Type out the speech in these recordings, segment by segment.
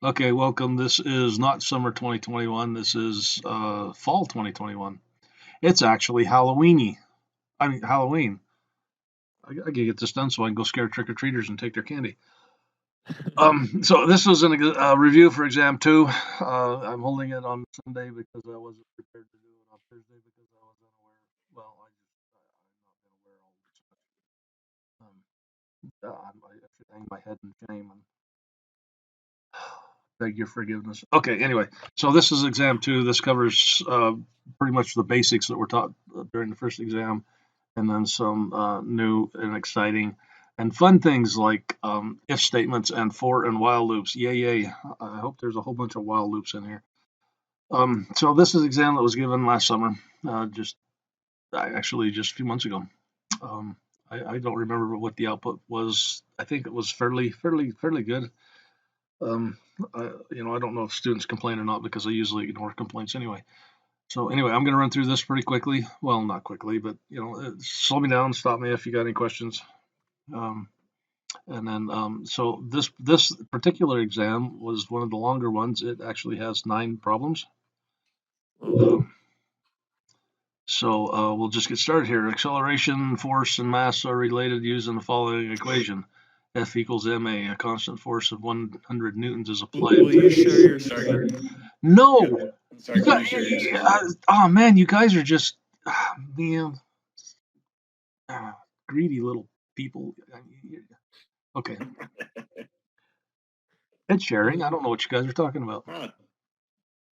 Okay, welcome. This is not summer 2021. This is fall 2021. It's actually Halloweeny. I mean, Halloween. I gotta get this done so I can go scare trick or treaters and take their candy. So this was a review for exam two. I'm holding it on Sunday because I wasn't prepared to do it on Thursday because I was unaware. Well, I'm not been aware all this. I should hang my head in shame and beg your forgiveness. Okay, anyway, so this is exam two. This covers pretty much the basics that were taught during the first exam, and then some new and exciting and fun things like if statements and for and while loops. Yay, yay. I hope there's a whole bunch of while loops in here. So this is an exam that was given last summer, actually just a few months ago. Um, I don't remember what the output was. I think it was fairly good. Um, I don't know if students complain or not because I usually ignore complaints anyway. So anyway, I'm going to run through this pretty quickly. Well, not quickly, but slow me down, stop me if you got any questions. Um, and then, so this particular exam was one of the longer ones. It actually has 9 problems. Um, so we'll just get started here. Acceleration, force, and mass are related using the following equation. F equals ma. A constant force of 100 newtons is applied. Will you share your screen? No, Sorry, can you share your screen? oh man, you guys are just man, greedy little people. Okay, it's sharing. I don't know what you guys are talking about.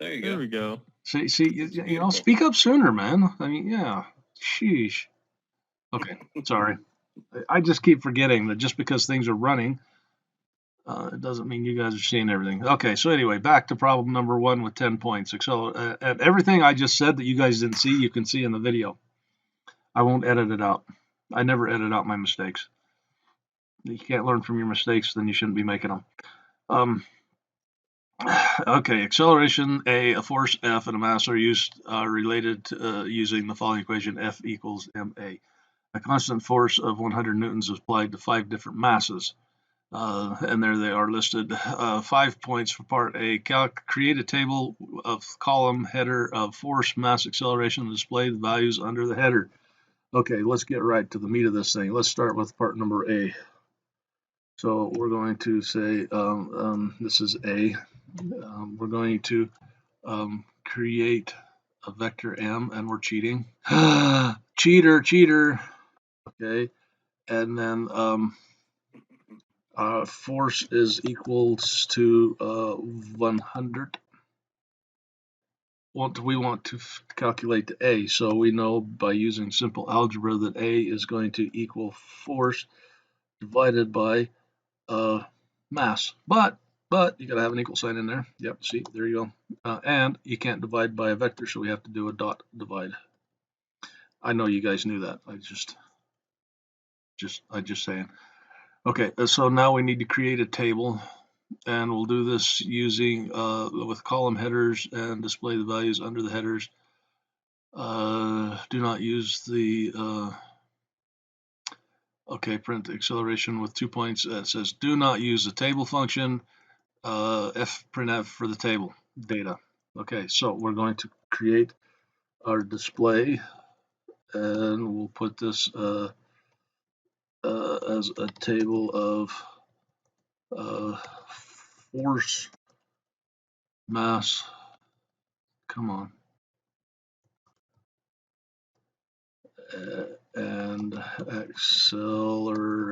There you go. There we go. See, speak up sooner, man. I mean, yeah, sheesh. Okay, sorry. I just keep forgetting that just because things are running, it doesn't mean you guys are seeing everything. Okay, so anyway, back to problem number 1 with 10 points. And everything I just said that you guys didn't see, you can see in the video. I won't edit it out. I never edit out my mistakes. If you can't learn from your mistakes, then you shouldn't be making them. Okay, acceleration a force F, and a mass are related to, using the following equation: F equals ma. A constant force of 100 newtons is applied to 5 different masses. And there they are listed. 5 points for part A. Create a table of column header of force, mass, acceleration, and display the values under the header. Okay, let's get right to the meat of this thing. Let's start with part number A. So we're going to say this is A. We're going to create a vector M, and we're cheating. Cheater. Okay, and then force is equals to 100. We want to calculate the A, so we know by using simple algebra that A is going to equal force divided by mass. But you got to have an equal sign in there. Yep, see, there you go. And you can't divide by a vector, so we have to do a dot divide. I know you guys knew that. I just saying. Okay, so now we need to create a table, and we'll do this using with column headers and display the values under the headers. Do not use the okay, print acceleration with 2 points. It says do not use the table function. Print F for the table data. Okay, so we're going to create our display, and we'll put this as a table of force, mass, come on, and acceleration.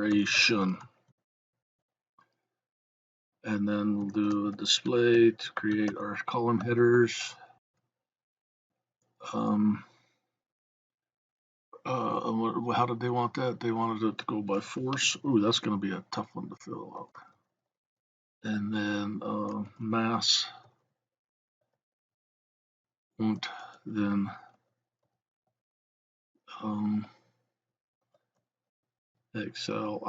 And then we'll do a display to create our column headers. How did they want that? They wanted it to go by force. Ooh, that's going to be a tough one to fill out. And then mass, and then Excel.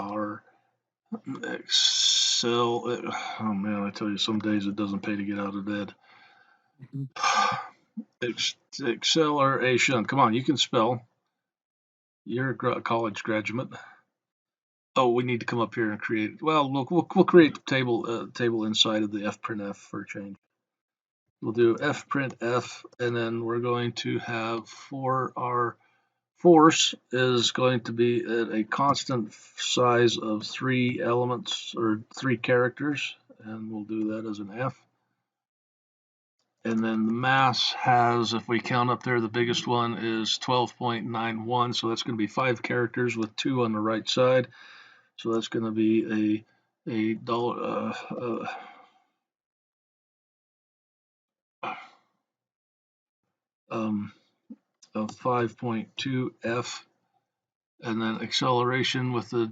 Oh man, I tell you, some days it doesn't pay to get out of bed. Acceleration. Come on, you can spell. You're a college graduate. Oh, we need to come up here and create. Well, we'll create the table inside of the fprintf for a change. We'll do fprintf, and then we're going to have for our force is going to be at a constant size of 3 elements or 3 characters, and we'll do that as an F. And then the mass has, if we count up there, the biggest one is 12.91, so that's going to be 5 characters with 2 on the right side. So that's going to be a dollar of 5.2 F, and then acceleration with the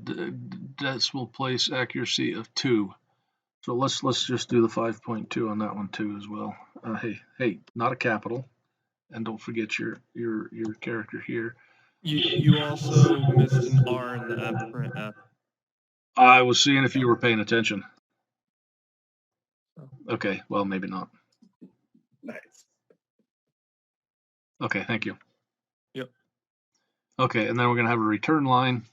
decimal place accuracy of 2. So let's just do the 5.2 on that one too as well. Hey, not a capital, and don't forget your character here. You also missed an R in the fprintf. I was seeing if you were paying attention. Okay, well maybe not. Nice. Okay, thank you. Yep. Okay, and then we're going to have a return line,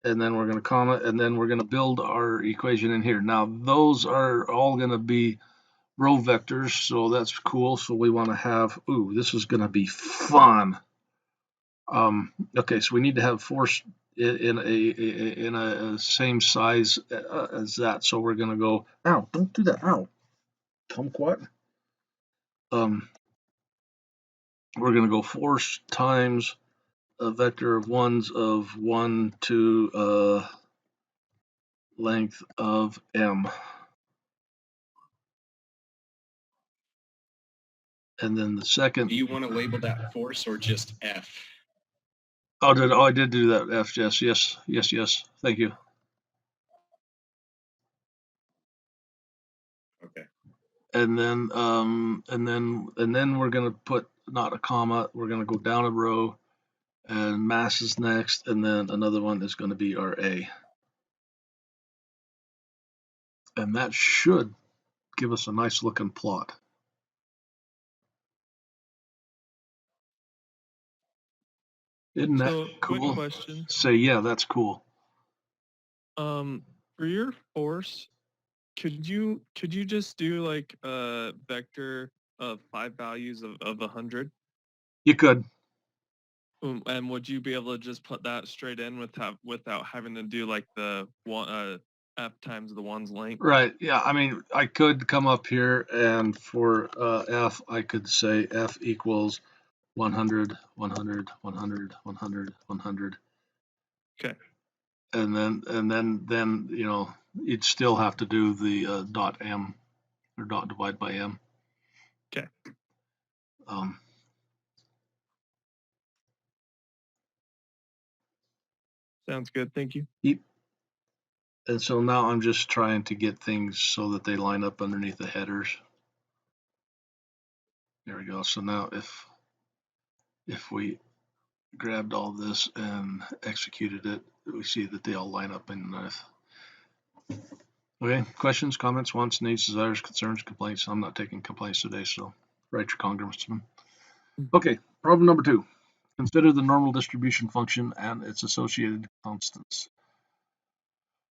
and then we're going to comma, and then we're going to build our equation in here. Now, those are all going to be row vectors, so that's cool. So we want to have, ooh, this is going to be fun. Okay, so we need to have force in a same size as that. So we're going to go, ow, don't do that, ow, kumquat. We're going to go force times a vector of ones of 1 to length of m. And then the second. Do you want to label that force or just F? I did do that, F. Yes. Thank you. Okay. And then we're going to put not a comma. We're going to go down a row, and mass is next, and then another one is going to be our A. And that should give us a nice looking plot. Isn't that cool? Quick question. Say, yeah, that's cool. For your force, could you just do like a vector of 5 values of 100? You could. And would you be able to just put that straight in without having to do like the one F times the one's length? Right. Yeah. I mean, I could come up here, and for F, I could say F equals 100, 100, 100, 100, 100. Okay. And then you'd still have to do the dot m or dot divide by m. Okay. Sounds good. Thank you. And so now I'm just trying to get things so that they line up underneath the headers. There we go. So now if we grabbed all this and executed it, we see that they all line up underneath. Okay, questions, comments, wants, needs, desires, concerns, complaints. I'm not taking complaints today, so write your congressman. Okay, problem number 2. Consider the normal distribution function and its associated constants.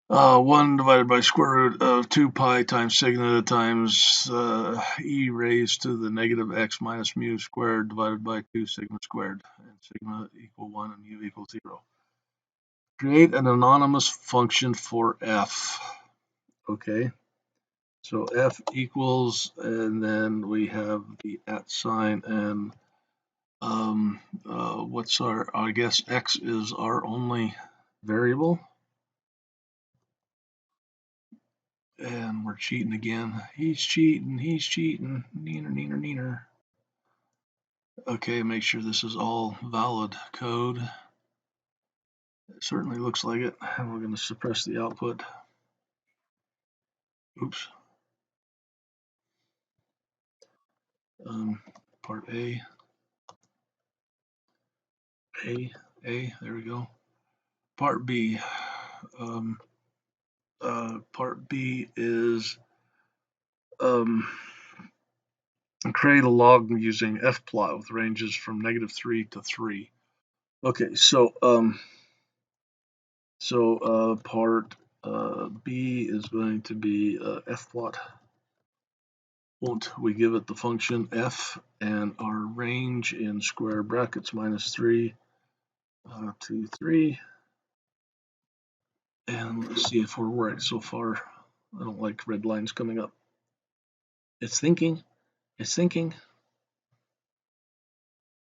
1 divided by square root of 2 pi times sigma times e raised to the negative x minus mu squared divided by 2 sigma squared, and sigma equal 1 and mu equal 0. Create an anonymous function for f. Okay, so f equals, and then we have the @ sign, and what's our, I guess x is our only variable. And we're cheating again. He's cheating. Neener. Okay, make sure this is all valid code. It certainly looks like it. And we're going to suppress the output. Oops. Part A. There we go. Part B. Part B is create a log using fplot with ranges from -3 to 3. Okay, so So part B is going to be f plot. Won't we give it the function f and our range in square brackets -3 to 3. And let's see if we're right so far. I don't like red lines coming up. It's thinking. It's thinking.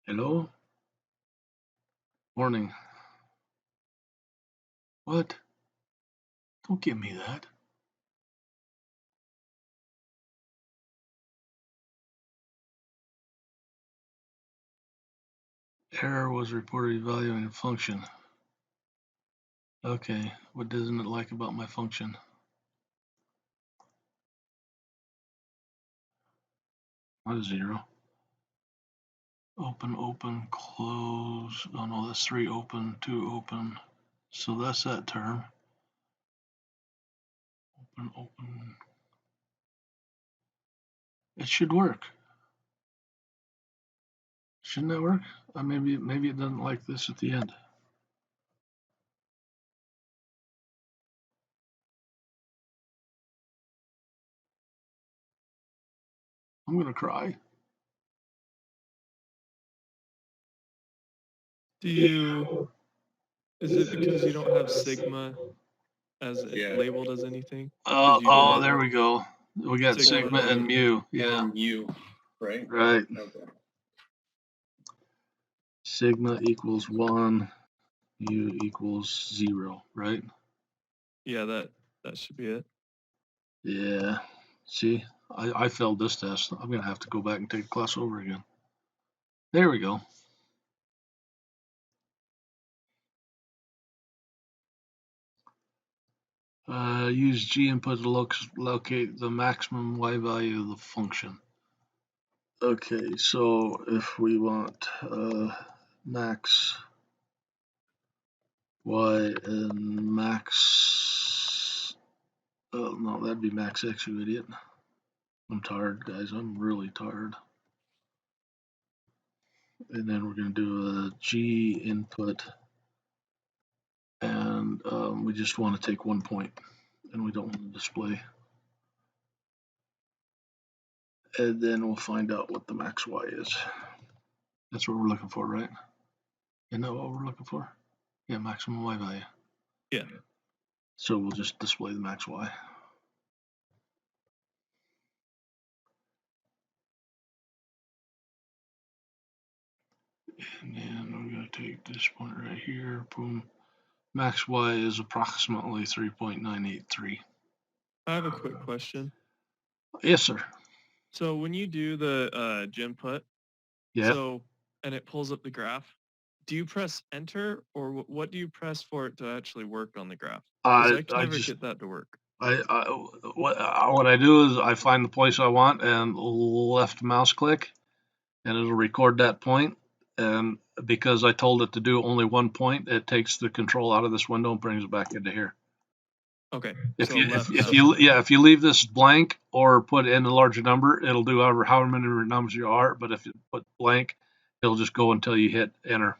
Hello? Warning. What? Don't give me that. Error was reported evaluating a function. Okay, what doesn't it like about my function? Not a 0. Open, open, close. Oh no, that's 3 open, 2 open. So that's that term. Open, open. It should work. Shouldn't that work? Maybe it doesn't like this at the end. I'm gonna cry. Is it because you don't have sigma as Yeah. labeled as anything? You didn't- There we go. We got sigma and mu. Yeah. Or mu, right? Right. Okay. Sigma equals 1, mu equals 0, right? Yeah, that should be it. Yeah. See, I failed this test. I'm gonna have to go back and take the class over again. There we go. Use G input to locate the maximum y value of the function. Okay, so if we want max y and max, oh no, that'd be max x, you idiot. I'm tired, guys. I'm really tired. And then we're going to do a G input, and we just want to take 1 point, and we don't want to display. And then we'll find out what the max y is. That's what we're looking for, right? Isn't that what we're looking for? Yeah, maximum y value. Yeah. So we'll just display the max y. And then we're going to take this point right here, boom. Max y is approximately 3.983. I have a quick question. Yes, sir. So when you do the ginput, Yeah. And it pulls up the graph, do you press enter or what do you press for it to actually work on the graph? Because I can never get that to work. What I do is I find the place I want and left mouse click, and it'll record that point. And because I told it to do only 1 point, it takes the control out of this window and brings it back into here. Okay. If you leave this blank or put in a larger number, it'll do however many numbers you are. But if you put blank, it'll just go until you hit enter.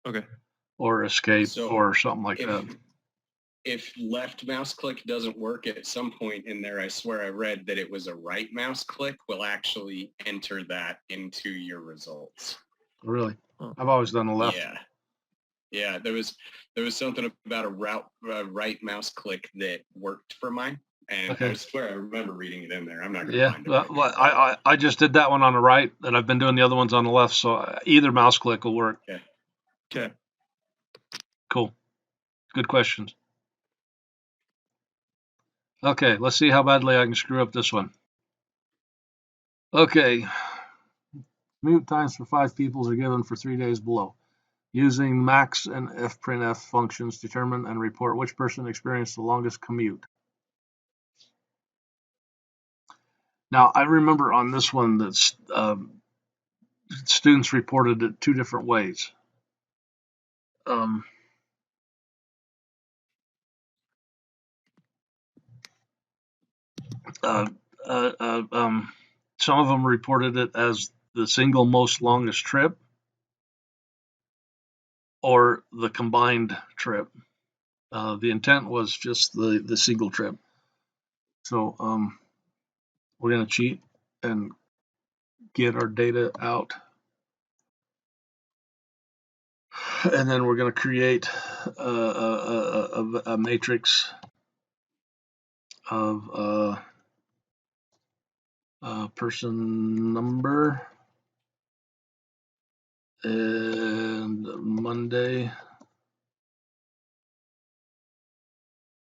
Okay. Or escape or something like that. If left mouse click doesn't work at some point in there, I swear I read that it was a right mouse click will actually enter that into your results. Really? I've always done the left. Yeah. Yeah, there was something about a right mouse click that worked for mine, and okay. I swear I remember reading it in there. I'm not going to find it. Well, I just did that one on the right, and I've been doing the other ones on the left, so either mouse click will work. Okay. Cool. Good questions. Okay, let's see how badly I can screw up this one. Okay. Commute times for 5 peoples are given for 3 days below. Using max and fprintf functions, determine and report which person experienced the longest commute. Now, I remember on this one that students reported it 2 different ways. Some of them reported it as the single most longest trip or the combined trip. The intent was just the single trip. So we're going to cheat and get our data out. And then we're going to create a matrix of person number and Monday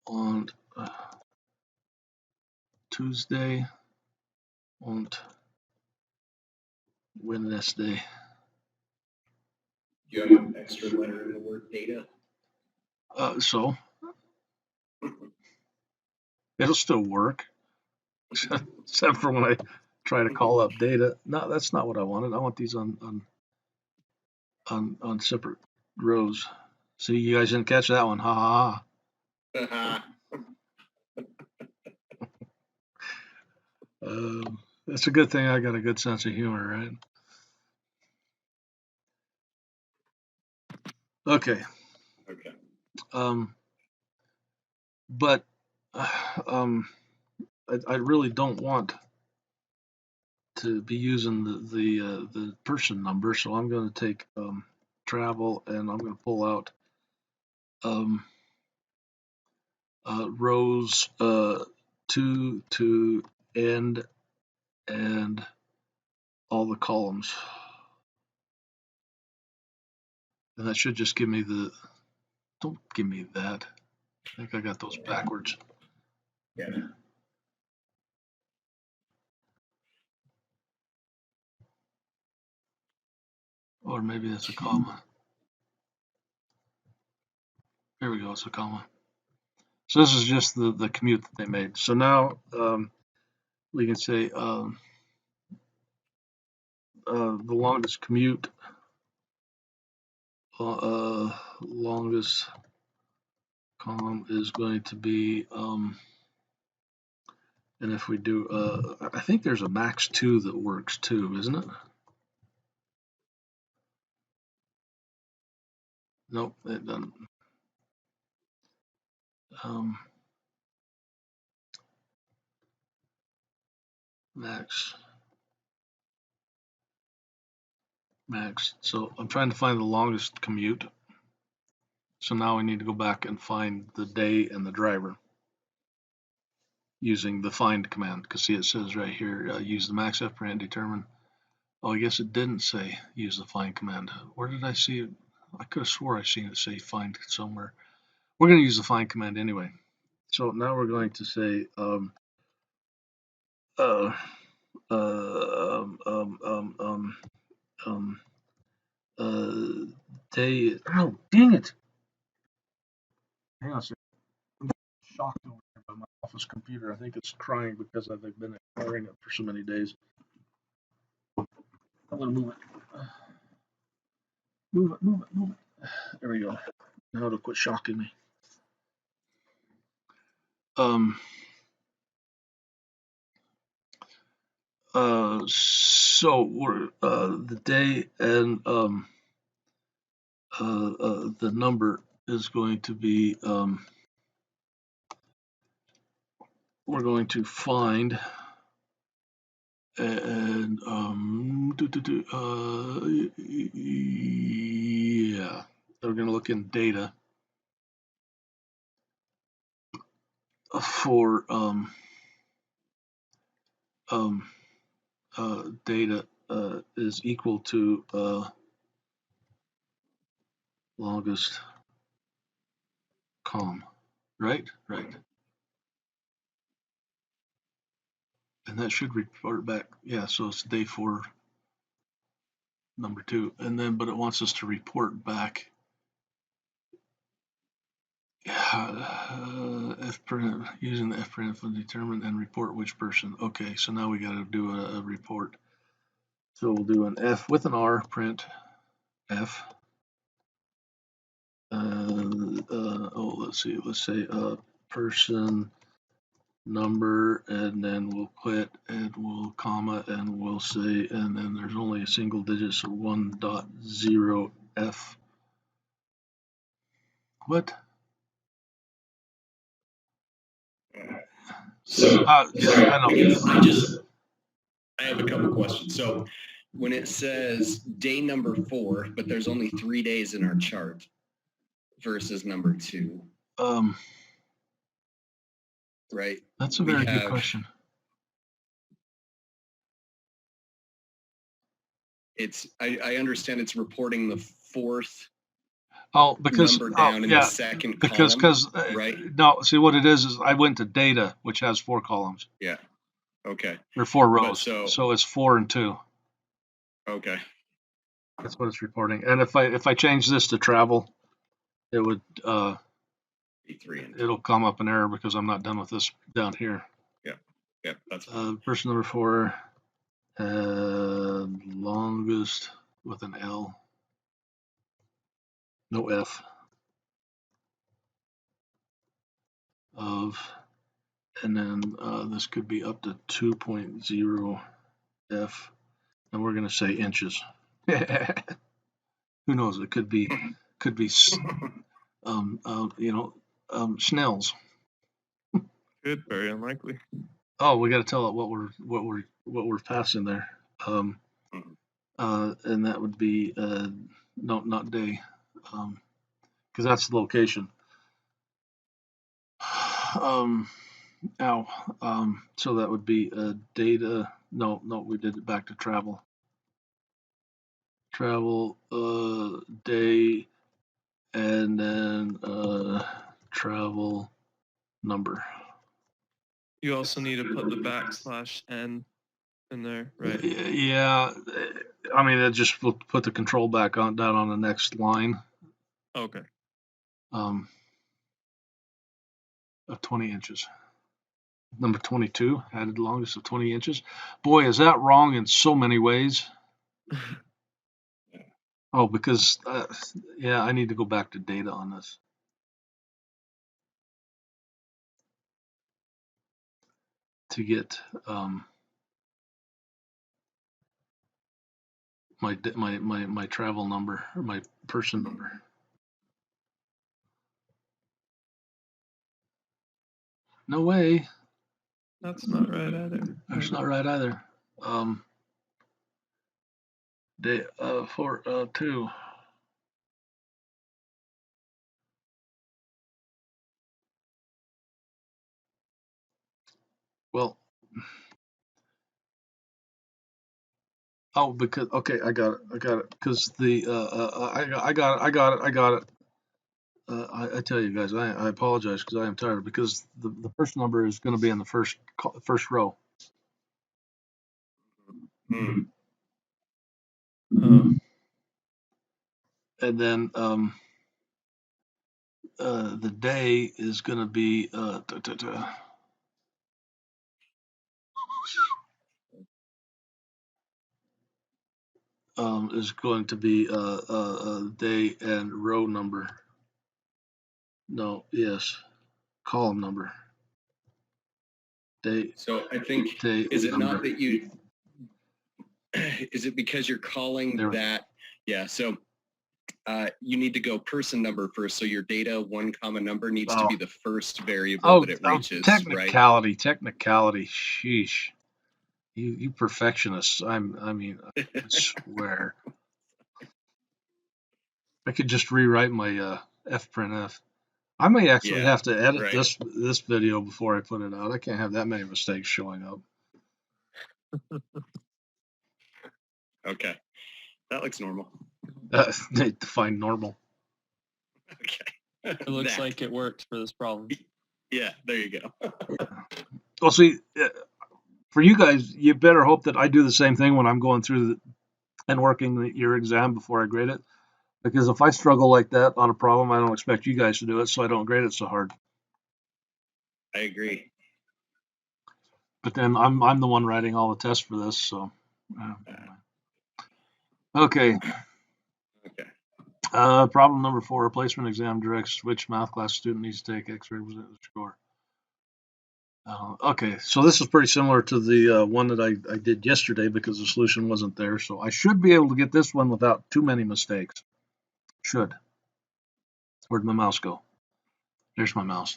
on Tuesday und Wednesday. Do you have an extra letter in the word data? So it'll still work, except for when I try to call up data. No, that's not what I wanted. I want these on separate rows. See, you guys didn't catch that one. Ha ha ha. That's a good thing I got a good sense of humor, right? Okay. But I really don't want to be using the person number, so I'm going to take travel, and I'm going to pull out rows 2 to end and all the columns. And that should just give me the, don't give me that. I think I got those backwards. Yeah. Or maybe that's a comma. There we go, it's a comma. So this is just the commute that they made. So now we can say the longest commute, longest column is going to be, and if we do, I think there's a max 2 that works too, isn't it? Nope, it doesn't. Max. So I'm trying to find the longest commute. So now we need to go back and find the day and the driver using the find command. Because see, it says right here, use the max f parent determine. Oh, I guess it didn't say use the find command. Where did I see it? I could have swore I seen it say find somewhere. We're going to use the find command anyway. So now we're going to say day. Oh, dang it! Hang on a second. I'm shocked over here by my office computer. I think it's crying because I've been ignoring it for so many days. I'm gonna move it. Move it. There we go. Now it'll quit shocking me. So we're the day and the number is going to be we're going to find and yeah, we're going to look in data for data is equal to longest com, right? And that should report back. Yeah, so it's day 4, number 2, and then but it wants us to report back fprint using the fprint to determine and report which person. Okay, so now we got to do a report. So we'll do an f with an r print f. Let's see. Let's say person number, and then we'll quit, and we'll comma, and we'll say, and then there's only a single digit, so 1.0 f. What? So Yeah, I know. because I have a couple questions. So when it says day number 4, but there's only 3 days in our chart versus number 2, right? That's a We very good have- question. I understand it's reporting the 4th Oh, because number down in the second because column, right? No, see what it is I went to data, which has 4 columns Yeah. Okay. or 4 But rows. So it's 4 and 2. Okay. That's what it's reporting. And if I change this to travel, it would Be 3 and 2. it'll come up an error because I'm not done with this down here. Yeah, that's fine. Person number 4, longest with an L, no F, of, and then this could be up to 2.0 F, and we're going to say inches. Who knows? It could be Snells. Good, very unlikely. Oh, we got to tell it what we're passing there. And that would be no, not day, because that's the location. So that would be data. No, we did it back to travel. Travel day, and then travel number. You also need to put the /n in there, right? Yeah, I mean, it just will put the control back on down on the next line. Okay. Of 20 inches. Number 22, added longest of 20 inches. Boy, is that wrong in so many ways. Oh, because, I need to go back to data on this. To get my travel number, or my person number. No way. That's not right either. That's not right either. Day 2. Well, because okay, I got it. Because the I got it. I tell you guys, I apologize because I am tired, because the first number is going to be in the first row. Hmm. And then the day is going to be is going to be day and row number. No, yes, column number. Day. So I think, Day is it number. not that you, is it because you're calling that? Yeah. So you need to go person number first. So your data 1 comma number needs to be the first variable that it reaches, technicality, right? Technicality. Sheesh. You perfectionists. I swear. I could just rewrite my fprintf. I may actually have to edit this video before I put it out. I can't have that many mistakes showing up. Okay. That looks normal. Define normal. Okay. It looks like it worked for this problem. Yeah, there you go. Well, see, for you guys, you better hope that I do the same thing when I'm going through and working your exam before I grade it. Because if I struggle like that on a problem, I don't expect you guys to do it, so I don't grade it so hard. I agree. But then I'm the one writing all the tests for this, so. Okay. Okay. Problem number 4, replacement exam directs which math class student needs to take X represent the score. Okay, so this is pretty similar to the one that I did yesterday, because the solution wasn't there. So I should be able to get this one without too many mistakes. Should. Where'd my mouse go? There's my mouse.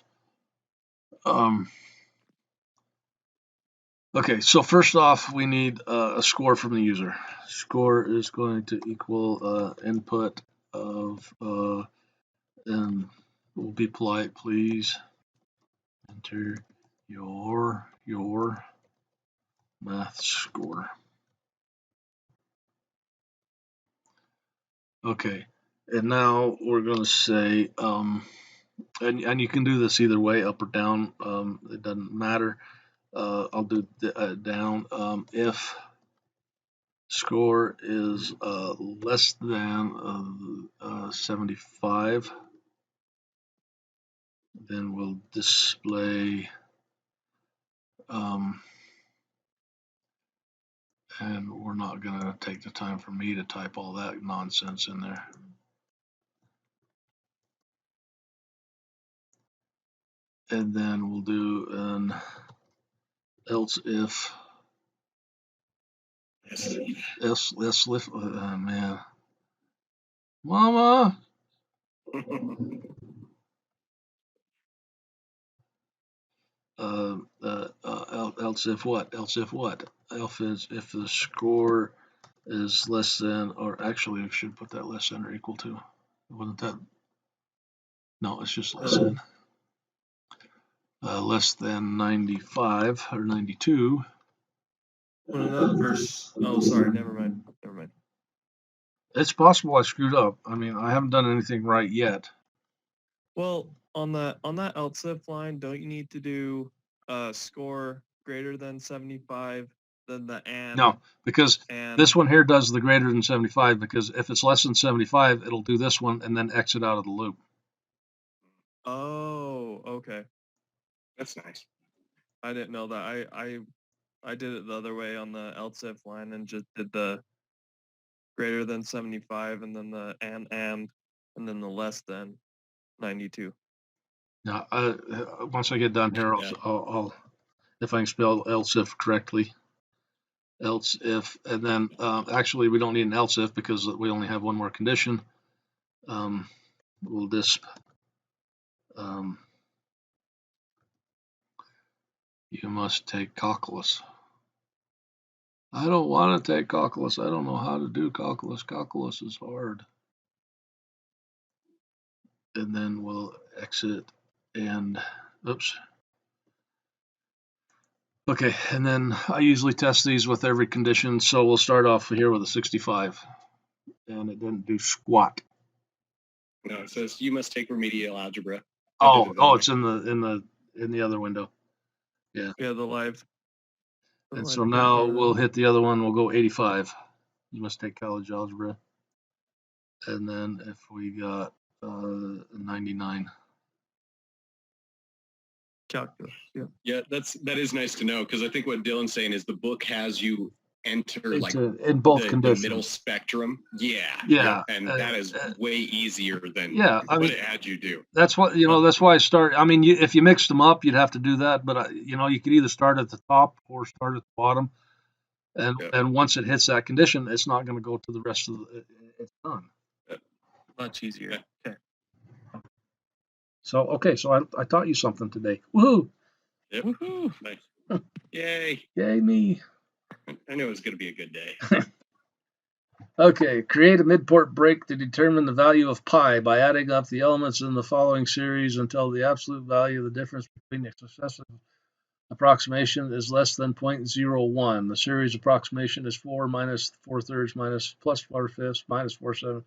Okay, so first off, we need a score from the user. Score is going to equal input of, and we'll be polite, please. Enter your math score. Okay, and now we're going to say, and you can do this either way, up or down. It doesn't matter. I'll do down. If score is less than 75, then we'll display, and we're not going to take the time for me to type all that nonsense in there. And then we'll do an else if. Oh man. Mama. Else if what? Else if what? If the score is less than, or actually I should put that less than or equal to. Wasn't that? No, it's just less than. Less than 95 or 92. Oh, sorry. Never mind. It's possible I screwed up. I mean, I haven't done anything right yet. Well, on that else if line, don't you need to do score greater than 75, then the and? No, because this one here does the greater than 75, because if it's less than 75, it'll do this one and then exit out of the loop. Oh, okay. That's nice. I didn't know that. I did it the other way on the else if line and just did the greater than 75 and then the and then the less than 92. Now, once I get done here, I'll if I can spell else if correctly. Else if, and then actually we don't need an else if because we only have one more condition. We'll disp. You must take calculus. I don't want to take calculus. I don't know how to do calculus. Calculus is hard. And then we'll exit and oops. Okay, and then I usually test these with every condition. So we'll start off here with a 65, and it didn't do squat. No, it says you must take remedial algebra. It's in the other window. Yeah. Yeah, the live. And so now we'll hit the other one. We'll go 85. You must take college algebra. And then if we got 99. Calculus. Yeah. Yeah, that is nice to know, because I think what Dylan's saying is the book has you enter in both conditions. The middle spectrum. Yeah. And that is way easier than what it had you do. That's what that's why I started. I mean, if you mixed them up, you'd have to do that. But you could either start at the top or start at the bottom, and once it hits that condition, it's not going to go to the rest of it's done. Much easier. Okay. So I taught you something today. Woohoo! Yep. Woohoo! Nice. Yay! Yay me! I knew it was going to be a good day. Okay, create a midport break to determine the value of pi by adding up the elements in the following series until the absolute value of the difference between the successive approximation is less than 0.01. The series approximation is 4 minus 4/3 minus plus 4/5 minus 4/7.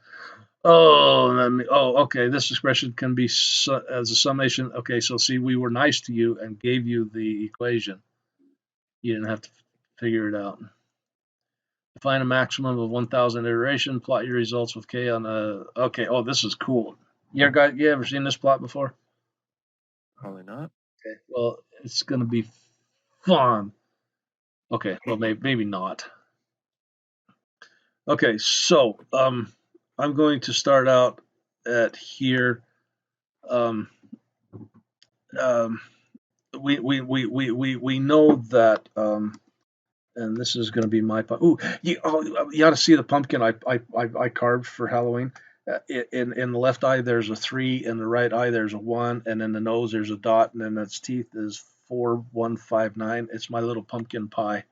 Okay. This expression can be as a summation. Okay, so see, we were nice to you and gave you the equation. You didn't have to figure it out. Define a maximum of 1,000 iteration. Plot your results with k on a. Okay. Oh, this is cool. You ever seen this plot before? Probably not. Okay. Well, it's gonna be fun. Okay. Well, maybe not. Okay. So I'm going to start out at here. We know that, and this is going to be my. You ought to see the pumpkin I carved for Halloween. In the left eye there's a 3, in the right eye there's a 1, and in the nose there's a dot, and then its teeth is 4159. It's my little pumpkin pie.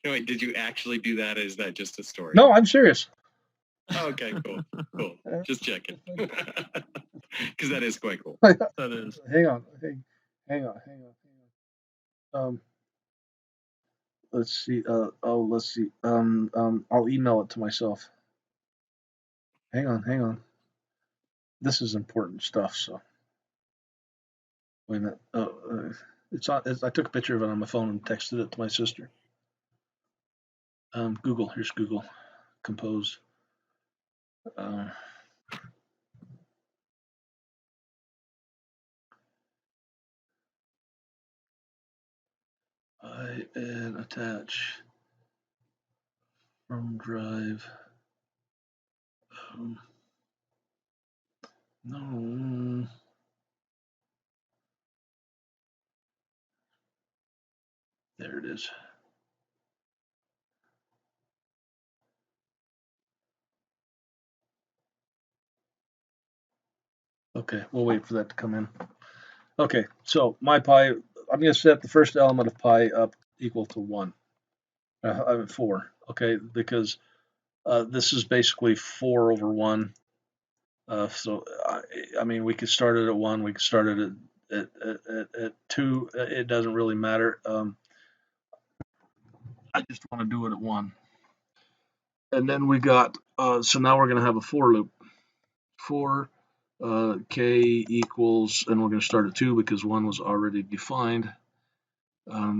Wait, did you actually do that? Or is that just a story? No, I'm serious. Okay, cool. Just checking. Because that is quite cool. That is. Hang on. Let's see. Let's see. I'll email it to myself. Hang on. This is important stuff. So, wait a minute. I took a picture of it on my phone and texted it to my sister. Google. Here's Google. Compose. And attach from drive. No. There it is. Okay, we'll wait for that to come in. Okay, so my pi, I'm going to set the first element of pi up equal to 1. 4, okay, because this is basically 4 over 1. So, I mean, we could start it at 1, we could start it at 2. It doesn't really matter. I just want to do it at 1. And then we got, so now we're going to have a for loop. For k equals, and we're going to start at 2 because 1 was already defined.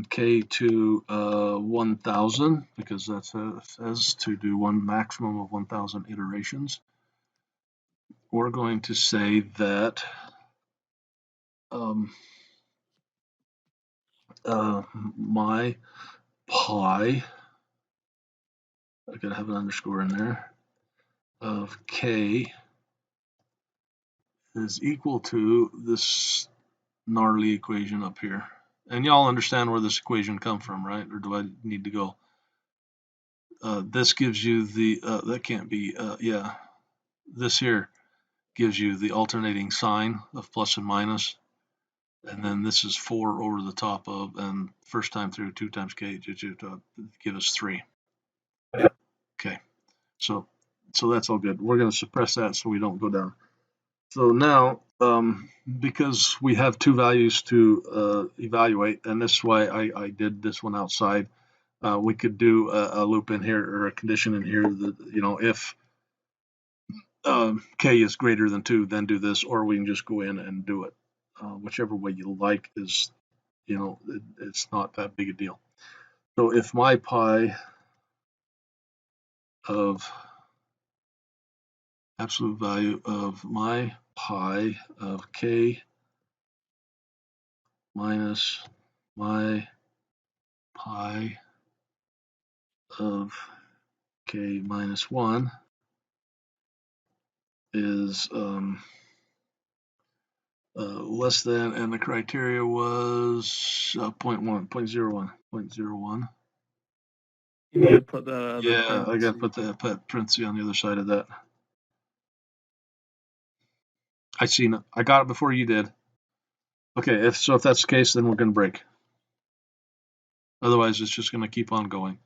K to 1,000 because that says to do one maximum of 1,000 iterations. We're going to say that my pi, I gotta have an underscore in there, of k is equal to this gnarly equation up here. And y'all understand where this equation come from, right? Or do I need to go? This gives you the, that can't be, yeah. This here gives you the alternating sign of plus and minus. And then this is 4 over the top of, and first time through 2 times k, give us 3. Okay, so that's all good. We're going to suppress that so we don't go down. So now, because we have 2 values to evaluate, and this is why I did this one outside, we could do a loop in here or a condition in here that, you know, if k is greater than 2, then do this, or we can just go in and do it. Whichever way you like is, you know, it's not that big a deal. So if my pi of absolute value of my pi of k minus my pi of k minus 1 is less than, and the criteria was 0.01. You need to put that other Yeah, I got to parenthesis. put the parenthesis on the other side of that. I seen it. I got it before you did. Okay, if that's the case, then we're going to break. Otherwise, it's just going to keep on going.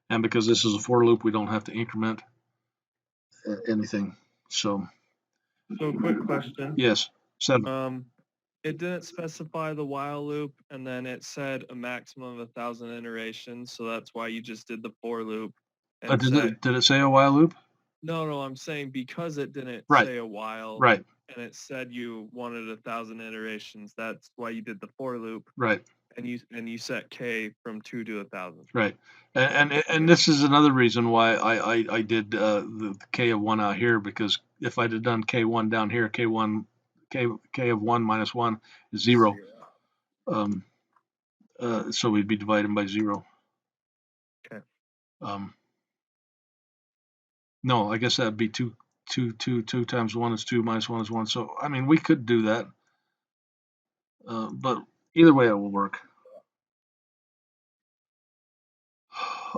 And because this is a for loop, we don't have to increment anything. So quick question. Yes. 7. It didn't specify the while loop, and then it said a maximum of 1,000 iterations. So that's why you just did the for loop. And Did it say a while loop? No, I'm saying because it didn't say a while. Right. And it said you wanted 1,000 iterations. That's why you did the for loop. Right. And you set k from 2 to 1,000. Right. And this is another reason why I did the k of 1 out here, because if I'd have done k1 down here, k of 1 minus 1 is 0. So we'd be dividing by 0. Okay. No, I guess that'd be 2 times 1 is 2 minus 1 is 1. So I mean, we could do that, but either way it will work.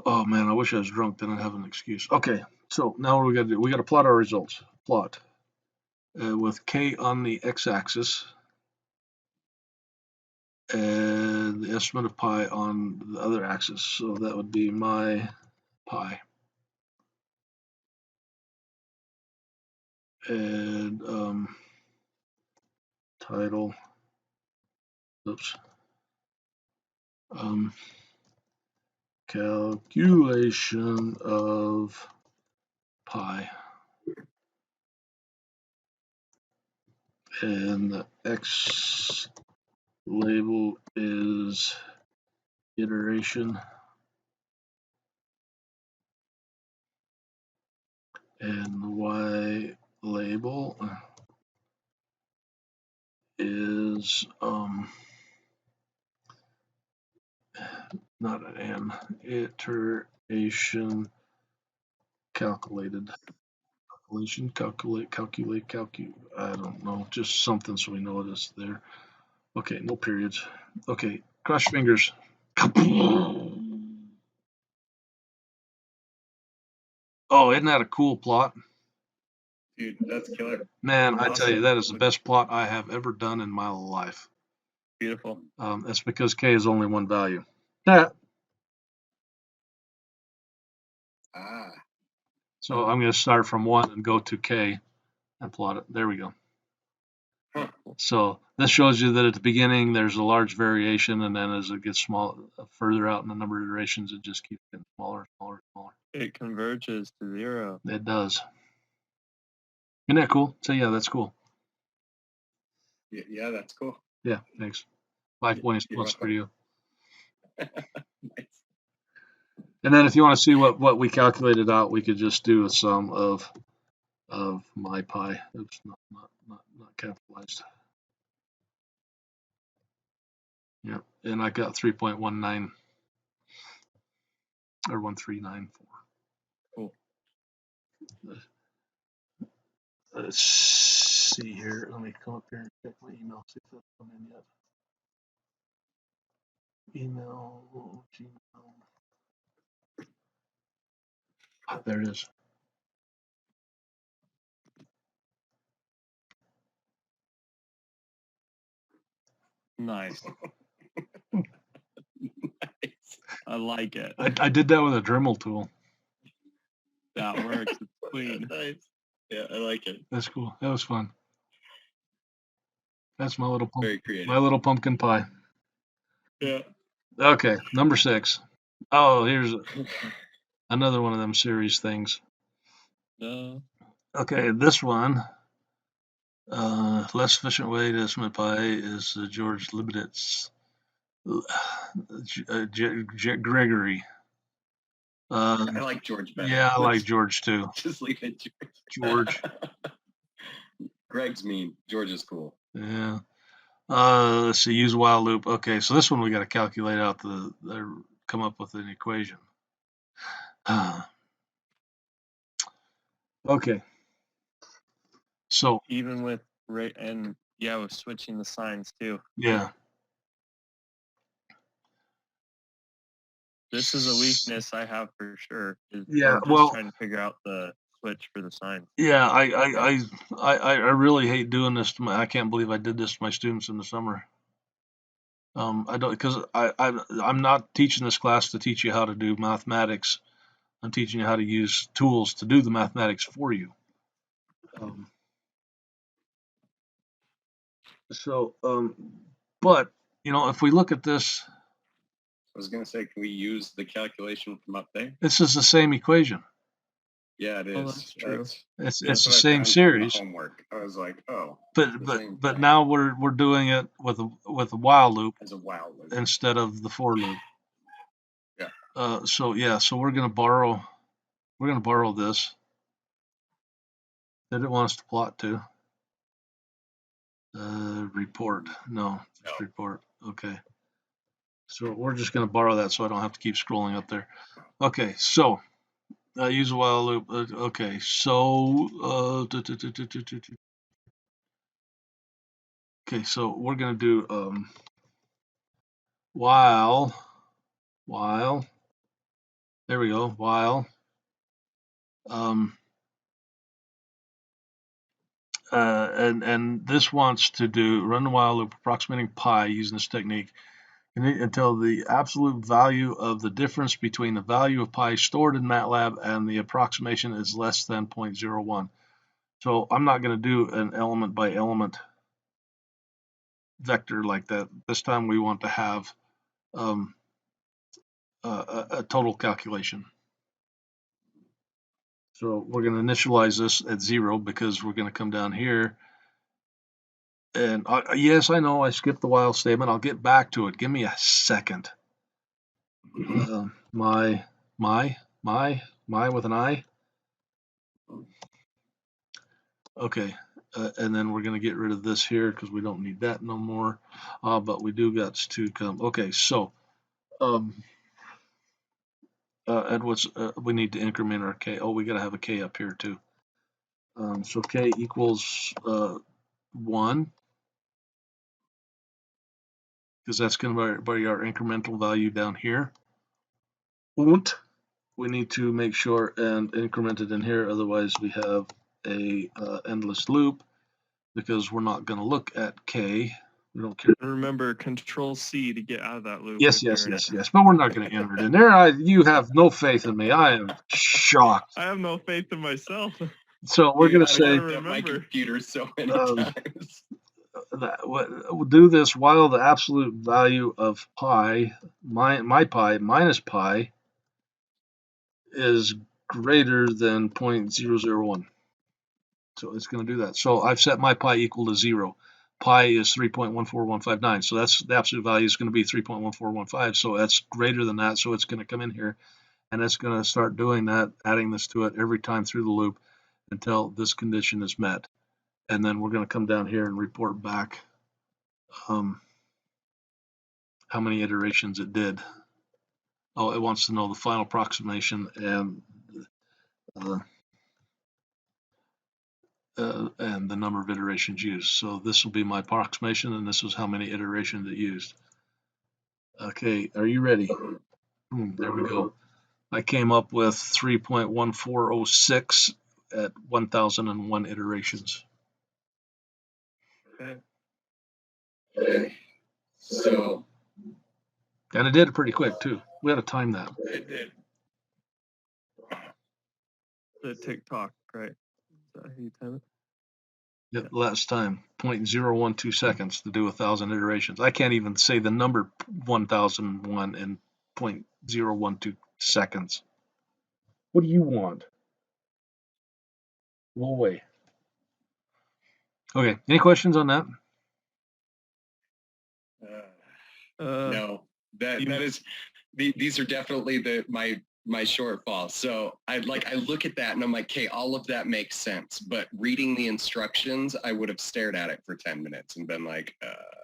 Oh man, I wish I was drunk, then I'd have an excuse. Okay, so now what we got to do? We got to plot our results. Plot with k on the x-axis. and the estimate of pi on the other axis. So that would be my pi. And title, oops, calculation of pi. And the X label is iteration. And the Y label is not an N, iteration calculated. Calculate, I don't know, just something so we know it is there. Okay, no periods. Okay, cross your fingers. Oh, isn't that a cool plot? Dude, that's killer. Man, Awesome. I tell you, that is the best plot I have ever done in my life. Beautiful. That's because K is only one value. Yeah. Ah. So I'm going to start from 1 and go to K and plot it. There we go. Huh. So this shows you that at the beginning there's a large variation, and then as it gets further out in the number of iterations, it just keeps getting smaller, smaller, smaller. It converges to 0. It does. Isn't that cool? So yeah, that's cool. Yeah, that's cool. Yeah, thanks. 5 points plus for you. Nice. And then if you want to see what we calculated out, we could just do a sum of my pi. Oops, not capitalized. Yeah, and I got 3.19 or 1394. Cool. Let's see here. Let me come up here and check my email, see if that's come in yet. Email, Gmail. Ah, there it is. Nice. I like it. I did that with a Dremel tool. That works. It's clean. Nice. Yeah, I like it. That's cool. That was fun. That's my little Very creative. my little pumpkin pie. Yeah. Okay, number 6. Oh, here's another one of them series things. No. Okay, this one, less efficient way to estimate pi is George Libet's Gregory. I like George better. Yeah, I like George too. Just leave it George. Greg's mean. George is cool. Yeah. Let's see, use while loop. Okay, so this one we got to calculate out come up with an equation. Okay. So Even with with switching the signs too. yeah. This is a weakness I have for sure. Yeah, just trying to figure out the switch for the signs. Yeah, I really hate doing this to I can't believe I did this to my students in the summer. I don't, because I'm not teaching this class to teach you how to do mathematics. I'm teaching you how to use tools to do the mathematics for you. But if we look at this, I was going to say, can we use the calculation from up there? this is the same equation. Yeah, it is. Oh, that's true. It's the same series. Homework. I was like, oh. But now we're doing it with a while loop as a while loop instead of the for loop. Yeah. So we're gonna borrow this. They didn't want us to plot to. Report. No, just report. Okay. So we're just gonna borrow that so I don't have to keep scrolling up there. Okay, so use a while loop. Okay, so okay, so we're gonna do while. There we go. While and this wants to run the while loop approximating pi using this technique until the absolute value of the difference between the value of pi stored in MATLAB and the approximation is less than 0.01. So I'm not going to do an element by element vector like that. This time we want to have a total calculation. So we're going to initialize this at 0 because we're going to come down here. And yes, I know I skipped the while statement. I'll get back to it. Give me a second. My with an I. Okay, and then we're going to get rid of this here because we don't need that no more. But we do got to come. Okay, so and we need to increment our k. Oh, we got to have a k up here too. So k equals 1. Because that's going to be our incremental value down here. Und we need to make sure and increment it in here, otherwise we have a endless loop because we're not going to look at k. We don't care. Remember, Control C to get out of that loop. Yes. But we're not going to enter it in there. You have no faith in me. I am shocked. I have no faith in myself. So we're going to say my computer so many times. We'll do this while the absolute value of pi, my pi minus pi, is greater than 0.001. So it's going to do that. So I've set my pi equal to 0. Pi is 3.14159. So that's the absolute value is going to be 3.1415. So that's greater than that. So it's going to come in here and it's going to start doing that, adding this to it every time through the loop until this condition is met. And then we're going to come down here and report back how many iterations it did. Oh, it wants to know the final approximation and the number of iterations used. So this will be my approximation, and this is how many iterations it used. Okay, are you ready? There we go. I came up with 3.1406 at 1,001 iterations. Okay. So. And it did it pretty quick too. We had to time that. It did. The TikTok, right? Is that how you time it? Yep, last time, 0.012 seconds to do 1,000 iterations. I can't even say the number 1,001 in 0.012 seconds. What do you want? Go away. Okay, any questions on that? No, that is these are definitely my shortfalls. So I look at that and I'm like, okay, all of that makes sense. But reading the instructions, I would have stared at it for 10 minutes and been like,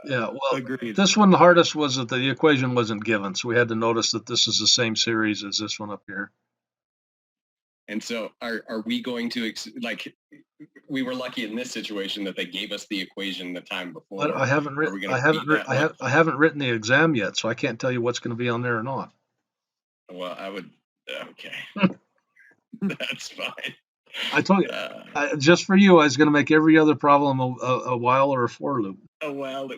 yeah, well, agreed. This one, the hardest was that the equation wasn't given. So we had to notice that this is the same series as this one up here. And so are we going to, we were lucky in this situation that they gave us the equation the time before. But I haven't written written the exam yet, so I can't tell you what's going to be on there or not. Well, I would, okay. That's fine. I told you, just for you, I was going to make every other problem a while or a for loop. A while, I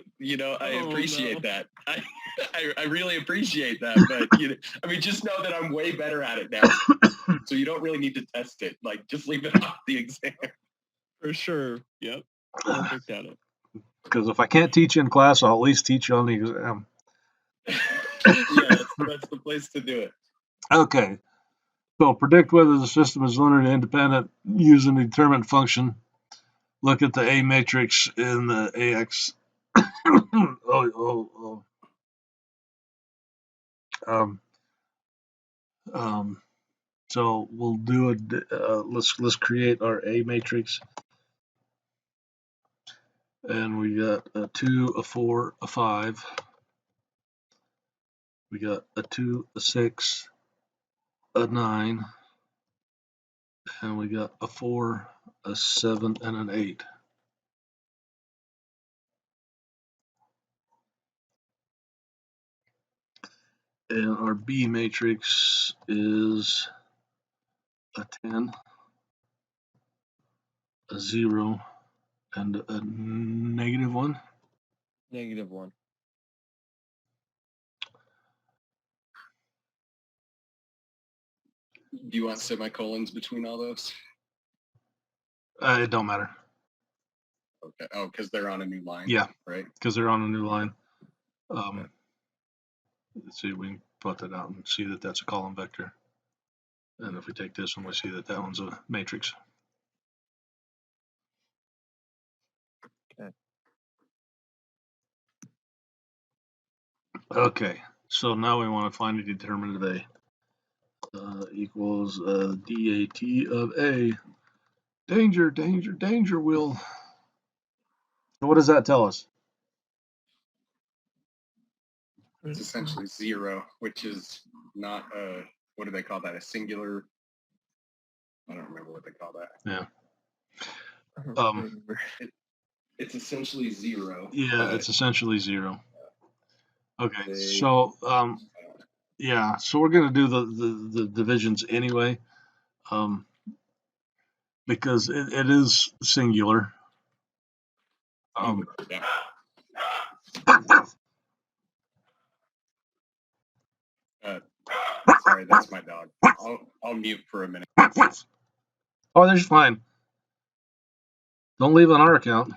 appreciate that. I really appreciate that, but just know that I'm way better at it now. So you don't really need to test it. Just leave it off the exam. For sure. Yep. Perfect at it. Because if I can't teach you in class, I'll at least teach you on the exam. Yeah, that's the place to do it. Okay. So predict whether the system is linearly independent using the determinant function. Look at the A matrix in the AX. So we'll do let's create our A matrix. And we got a 2, a 4, a 5. We got a 2, a 6, a 9. And we got a 4, a 7, and an 8. And our B matrix is a 10, a 0, And a -1? -1. Do you want semicolons between all those? It don't matter. Okay. Oh, because they're on a new line. Yeah, Right. because they're on a new line. Let's see, we can plot that out and see that that's a column vector. And if we take this one, we see that that one's a matrix. Okay. Okay, so now we want to find a determinant of A. Equals DAT of A. Danger, danger, danger, Will. So what does that tell us? It's essentially 0, which is not a, what do they call that? A singular? I don't remember what they call that. Yeah. I don't remember. It's essentially 0. Yeah, it's essentially 0. Okay, so yeah, so we're gonna do the divisions anyway, because it is singular. Yeah. Sorry, that's my dog. I'll mute for a minute. Oh, they're fine. Don't leave on our account.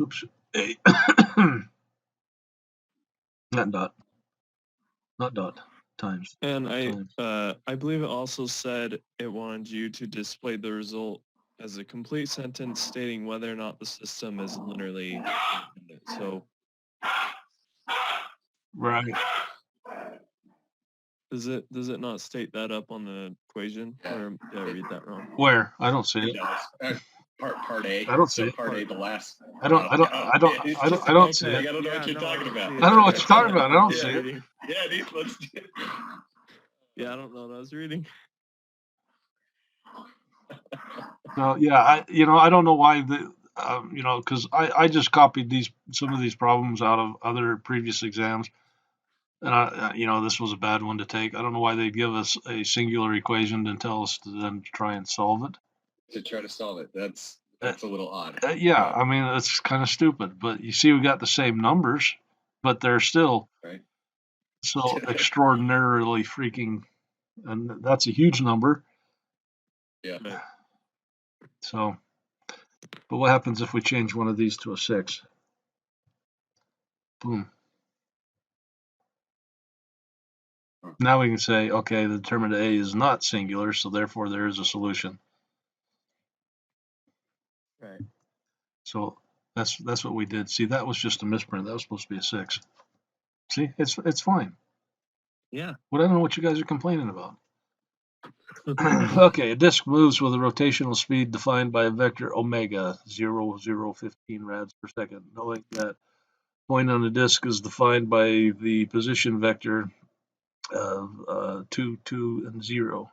Oops. A. Not dot. Not dot. Times. And Times. I believe it also said it wanted you to display the result as a complete sentence stating whether or not the system is linearly independent. So Right. does it not state that up on the equation, or did I read that wrong? Where? I don't see it. It does. Part A. I don't see it. Part A, the last. I don't see it. I don't know what you're talking about. I don't know what you're talking about. I don't see it. Yeah, dude, let's do it. Yeah, I don't know what I was reading. So yeah, I don't know why because I just copied some of these problems out of other previous exams, and this was a bad one to take. I don't know why they'd give us a singular equation and tell us to then try and solve it. To try to solve it, that's a little odd. Yeah, I mean it's kind of stupid, but you see, we got the same numbers, but they're still right. So extraordinarily freaking, and that's a huge number. Yeah. So, but what happens if we change one of these to a 6? Boom. Now we can say, okay, the determinant A is not singular, so therefore there is a solution. Right. So that's what we did. See, that was just a misprint. That was supposed to be a 6. See, it's fine. Yeah. But I don't know what you guys are complaining about. Okay, a disk moves with a rotational speed defined by a vector omega 0,015 rads per second. Knowing that point on the disk is defined by the position vector of 2, 2, and 0.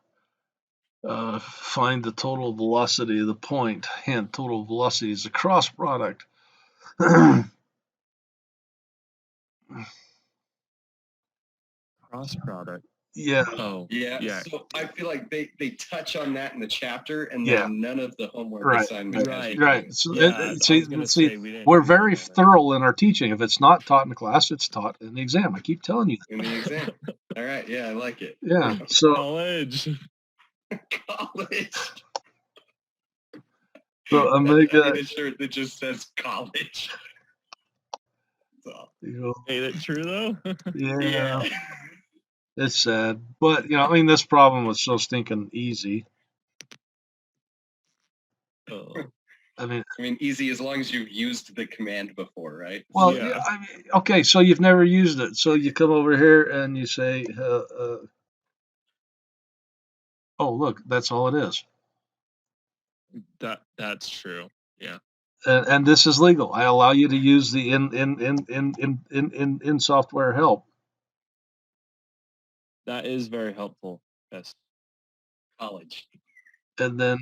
Find the total velocity of the point. Hint, total velocity is a cross product. Cross product. Yeah. Oh. Yeah. Yeah. So I feel like they touch on that in the chapter, and then none of the homework assignment. Right. So, Yeah, we're very thorough in our teaching. If it's not taught in the class, it's taught in the exam. I keep telling you that. In the exam. All right. Yeah, I like it. Yeah. So college. So omega. I need a shirt that just says college. So. Ain't it true though? Yeah. It's sad, but this problem was so stinking easy. Oh. I mean, easy as long as you've used the command before, right? Well, yeah. Okay, so you've never used it, so you come over here and you say, "Oh, look, that's all it is." That's true. Yeah. And this is legal. I allow you to use the in software help. That is very helpful. Yes. College. And then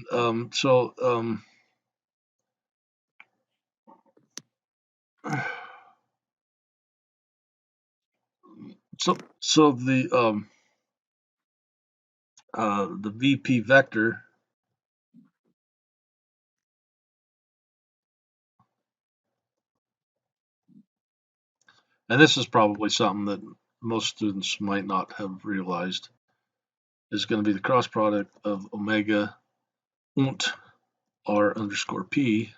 So the VP vector, and this is probably something that most students might not have realized, is going to be the cross product of omega und r underscore p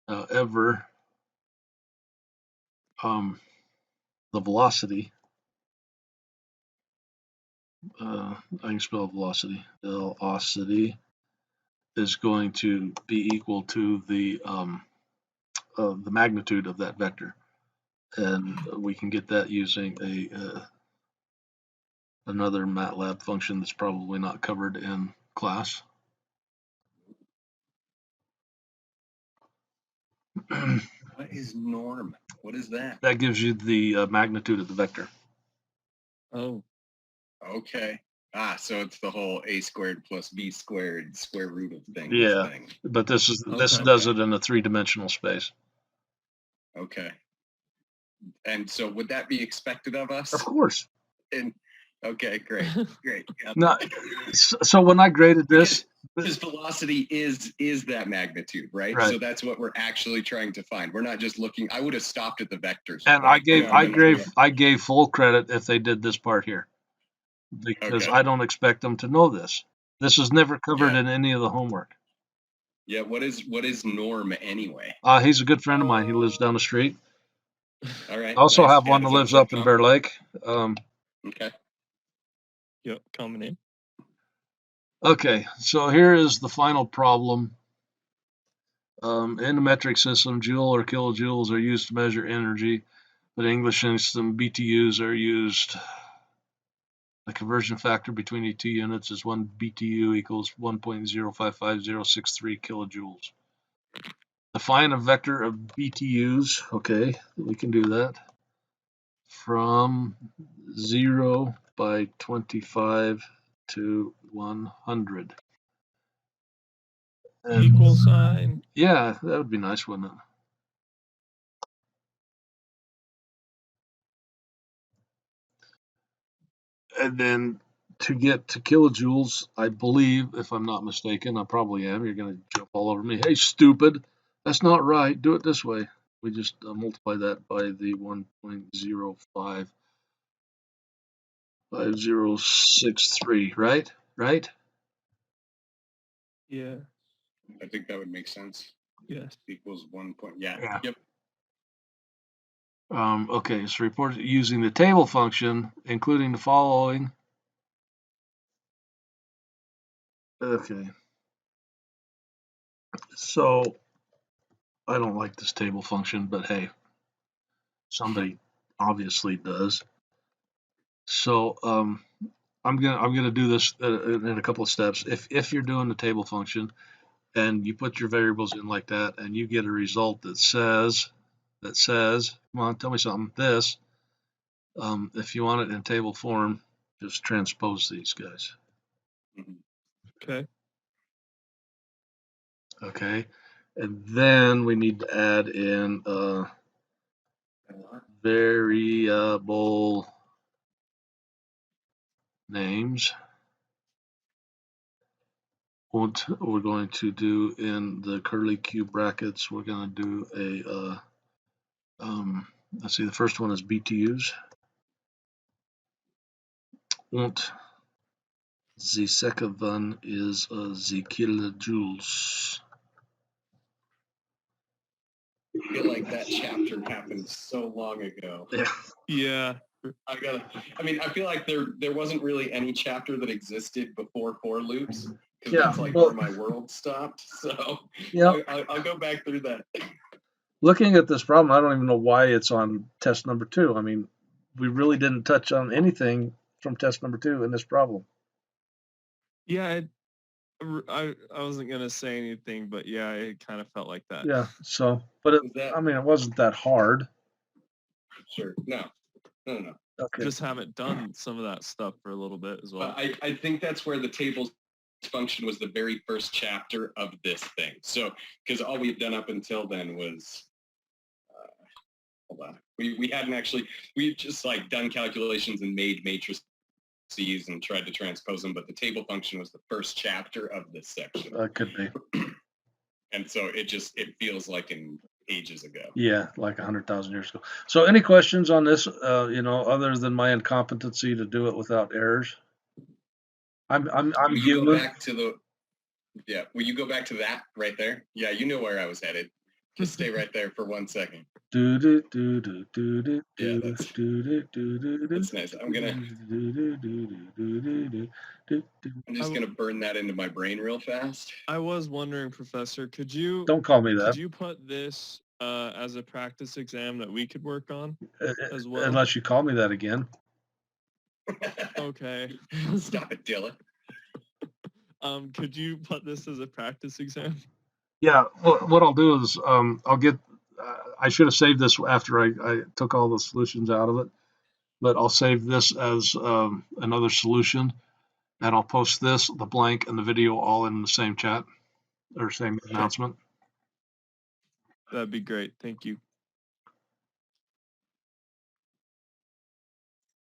ever the velocity. I can spell velocity. Velocity is going to be equal to the magnitude of that vector, and we can get that using another MATLAB function that's probably not covered in class. What is norm? What is that? That gives you the magnitude of the vector. Oh, Okay. So it's the whole a squared plus b squared square root of things Yeah, thing. but this Okay. does it in a three-dimensional space. Okay. And so would that be expected of us? Of course. And okay, great. Yeah. No, so when I graded this, Because velocity is that magnitude, right? Right. So that's what we're actually trying to find. We're not just looking. I would have stopped at the vectors. and right? I gave full credit if they did this part here, because Okay. I don't expect them to know this. This is never covered Yeah. in any of the homework. Yeah. What is norm anyway? He's a good friend of mine. He lives down the street. All right. I also nice. have Yeah, one that does that lives look up in common? Bear Lake. Okay. yep, common name. Okay, so here is the final problem. In the metric system, joule or kilojoules are used to measure energy, but in English system, BTUs are used. The conversion factor between the two units is 1 BTU equals 1.055063 kilojoules. Define a vector of BTUs. Okay, we can do that. From 0 by 25 to 100. Equal sign. Yeah, that would be nice, wouldn't it? And then to get to kilojoules, I believe, if I'm not mistaken, I probably am. You're going to jump all over me. Hey, stupid. That's not right. Do it this way. We just multiply that by the 1.055063, right? Right? Yeah. I think that would make sense. Yes. Equals 1 point. Yeah. Yeah. Yep. Okay, so report using the table function, including the following. Okay. So I don't like this table function, but hey, somebody obviously does. So I'm gonna do this in a couple of steps. If you're doing the table function and you put your variables in like that, and you get a result that says, come on, tell me something. This, if you want it in table form, just transpose these guys. Okay. Okay, and then we need to add in variable names. What we're going to do in the curly Q brackets, we're going to do a, let's see, the first one is BTUs. Und the second one is the kilojoules. I feel like that chapter happened so long ago. Yeah. I feel like there wasn't really any chapter that existed before for loops, because that's like where my world stopped. So yeah, I'll go back through that. Looking at this problem, I don't even know why it's on test number 2. I mean, we really didn't touch on anything from test number 2 in this problem. Yeah, I wasn't gonna say anything, but yeah, it kind of felt like that. Yeah. So, but it wasn't that hard. Sure. No. Okay. Just haven't done some of that stuff for a little bit as well. But I think that's where the tables function was the very first chapter of this thing. So, because all we've done up until then was Hold on. We hadn't actually, we had just like done calculations and made matrices and tried to transpose them, but the table function was the first chapter of this section. Could be. And so it feels like in ages ago. Yeah, like 100,000 years ago. So any questions on this, other than my incompetency to do it without errors? I'm Will you human. go back to will you go back to that right there? Yeah, you know where I was headed. Just stay right there for 1 second. Yeah, that's nice. I'm just gonna burn that into my brain real fast. I was wondering, Professor, could you Don't call me that. Could you put this as a practice exam that we could work on as well? Unless you call me that again. Okay. Stop it, Dylan. Could you put this as a practice exam? Yeah. What I'll do is I'll get. I should have saved this after I took all the solutions out of it, but I'll save this as another solution, and I'll post this, the blank, and the video all in the same chat or same announcement. That'd be great. Thank you.